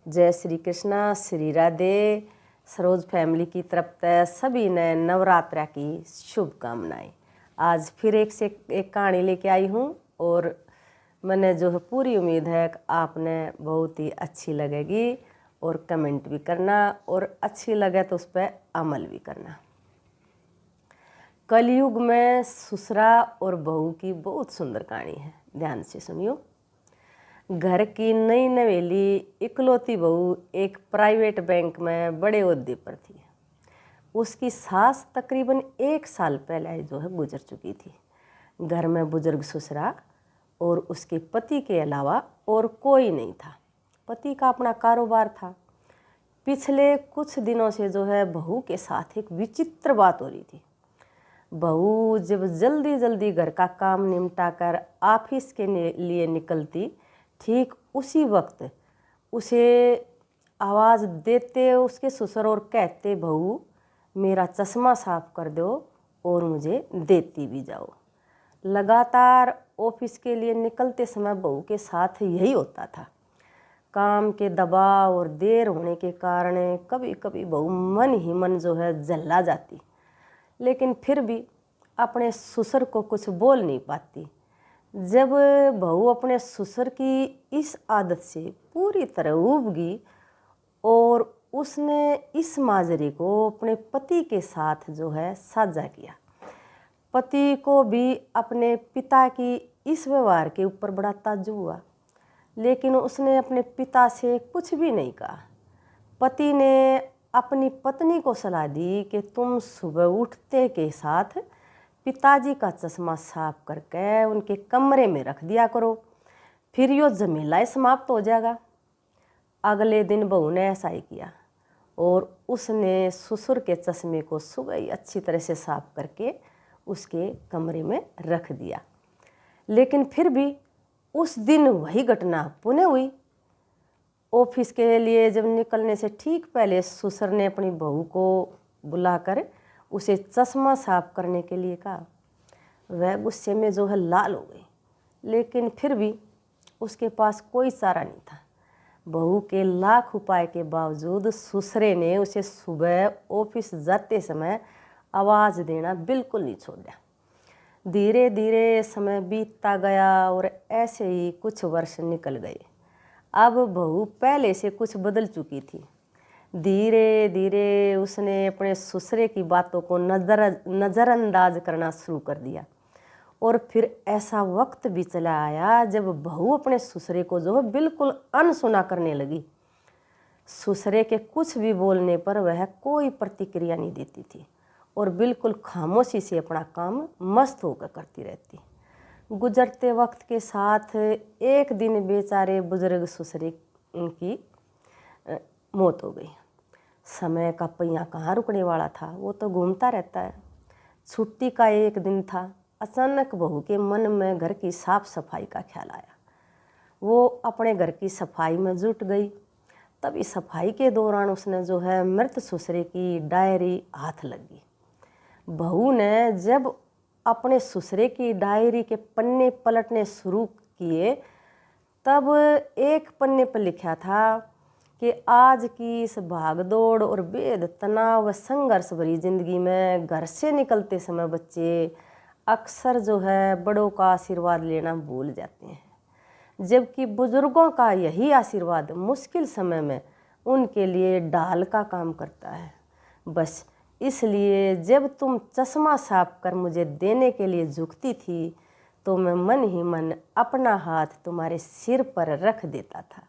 जय श्री कृष्णा, श्री राधे। सरोज फैमिली की तरफ से सभी ने नवरात्रा की शुभकामनाएं। आज फिर एक से एक कहानी लेके आई हूँ और मैंने जो है पूरी उम्मीद है कि आपने बहुत ही अच्छी लगेगी और कमेंट भी करना और अच्छी लगे तो उस पर अमल भी करना। कलयुग में ससुरा और बहू की बहुत सुंदर कहानी है, ध्यान से सुनियो। घर की नई नवेली इकलौती बहू एक प्राइवेट बैंक में बड़े ओहदे पर थी। उसकी सास तकरीबन 1 साल पहले जो है गुजर चुकी थी। घर में बुजुर्ग ससुरा और उसके पति के अलावा और कोई नहीं था। पति का अपना कारोबार था। पिछले कुछ दिनों से जो है बहू के साथ एक विचित्र बात हो रही थी। बहू जब जल्दी जल्दी घर का काम निपटा कर ऑफिस के लिए निकलती, ठीक उसी वक्त उसे आवाज़ देते उसके ससुर और कहते, बहू मेरा चश्मा साफ कर दो और मुझे देती भी जाओ। लगातार ऑफिस के लिए निकलते समय बहू के साथ यही होता था। काम के दबाव और देर होने के कारण कभी कभी बहू मन ही मन जो है जल्ला जाती, लेकिन फिर भी अपने ससुर को कुछ बोल नहीं पाती। जब बहू अपने ससुर की इस आदत से पूरी तरह ऊब गई और उसने इस माजरे को अपने पति के साथ जो है साझा किया। पति को भी अपने पिता की इस व्यवहार के ऊपर बड़ा ताज्जुब हुआ, लेकिन उसने अपने पिता से कुछ भी नहीं कहा। पति ने अपनी पत्नी को सलाह दी कि तुम सुबह उठते के साथ पिताजी का चश्मा साफ करके उनके कमरे में रख दिया करो, फिर यो झमेला समाप्त हो जाएगा। अगले दिन बहू ने ऐसा ही किया और उसने ससुर के चश्मे को सुबह ही अच्छी तरह से साफ करके उसके कमरे में रख दिया। लेकिन फिर भी उस दिन वही घटना पुनः हुई। ऑफिस के लिए जब निकलने से ठीक पहले ससुर ने अपनी बहू को बुलाकर उसे चश्मा साफ करने के लिए कहा। वह गुस्से में जो है लाल हो गई, लेकिन फिर भी उसके पास कोई चारा नहीं था। बहू के लाख उपाय के बावजूद ससुरे ने उसे सुबह ऑफिस जाते समय आवाज़ देना बिल्कुल नहीं छोड़ा। धीरे धीरे समय बीतता गया और ऐसे ही कुछ वर्ष निकल गए। अब बहू पहले से कुछ बदल चुकी थी। धीरे धीरे उसने अपने ससुरे की बातों को नज़रअंदाज करना शुरू कर दिया और फिर ऐसा वक्त भी चला आया जब बहू अपने ससुरे को जो है बिल्कुल अनसुना करने लगी। ससुरे के कुछ भी बोलने पर वह कोई प्रतिक्रिया नहीं देती थी और बिल्कुल खामोशी से अपना काम मस्त होकर करती रहती। गुजरते वक्त के साथ एक दिन बेचारे बुजुर्ग ससुरे की मौत हो गई। समय का पहिया कहाँ रुकने वाला था, वो तो घूमता रहता है। छुट्टी का एक दिन था। अचानक बहू के मन में घर की साफ सफाई का ख्याल आया। वो अपने घर की सफाई में जुट गई। तभी सफाई के दौरान उसने जो है मृत ससुरे की डायरी हाथ लगी। बहू ने जब अपने ससुरे की डायरी के पन्ने पलटने शुरू किए, तब एक पन्ने पर लिखा था कि आज की इस भागदौड़ और बेहद तनाव व संघर्ष भरी जिंदगी में घर से निकलते समय बच्चे अक्सर जो है बड़ों का आशीर्वाद लेना भूल जाते हैं, जबकि बुजुर्गों का यही आशीर्वाद मुश्किल समय में उनके लिए ढाल का काम करता है। बस इसलिए जब तुम चश्मा साफ कर मुझे देने के लिए झुकती थी, तो मैं मन ही मन अपना हाथ तुम्हारे सिर पर रख देता था,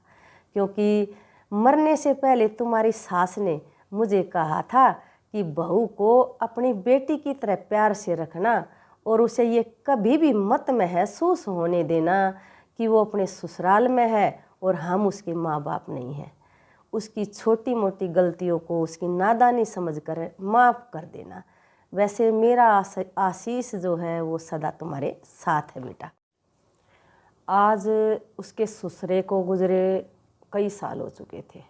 क्योंकि मरने से पहले तुम्हारी सास ने मुझे कहा था कि बहू को अपनी बेटी की तरह प्यार से रखना और उसे ये कभी भी मत महसूस होने देना कि वो अपने ससुराल में है और हम उसके माँ बाप नहीं हैं। उसकी छोटी मोटी गलतियों को उसकी नादानी समझकर माफ़ कर देना। वैसे मेरा आशीष जो है वो सदा तुम्हारे साथ है बेटा। आज उसके ससुरे को गुजरे कई साल हो चुके थे,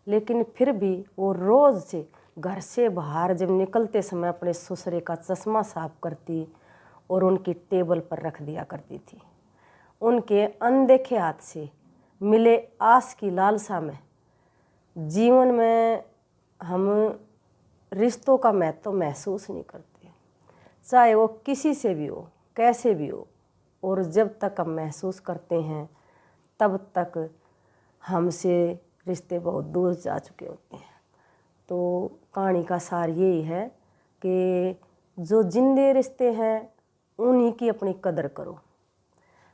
लेकिन फिर भी वो रोज़ से घर से बाहर जब निकलते समय अपने ससुरे का चश्मा साफ करती और उनकी टेबल पर रख दिया करती थी। उनके अनदेखे हाथ से मिले आस की लालसा में जीवन में हम रिश्तों का महत्व महसूस नहीं करते, चाहे वो किसी से भी हो, कैसे भी हो। और जब तक हम महसूस करते हैं तब तक हमसे रिश्ते बहुत दूर जा चुके होते हैं। तो कहानी का सार यही है कि जो जिंदे रिश्ते हैं उन्हीं की अपनी कदर करो।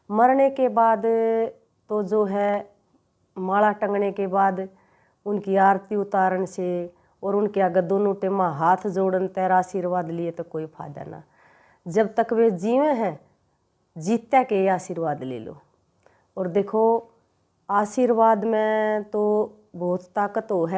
मरने के बाद तो जो है माला टंगने के बाद उनकी आरती उतारन से और उनके आगे दोनों टेमा हाथ जोड़न तेरा आशीर्वाद लिए तो कोई फायदा ना। जब तक वे जीवे हैं जीत्या के आशीर्वाद ले लो। और देखो आशीर्वाद में तो बहुत ताकत हो है।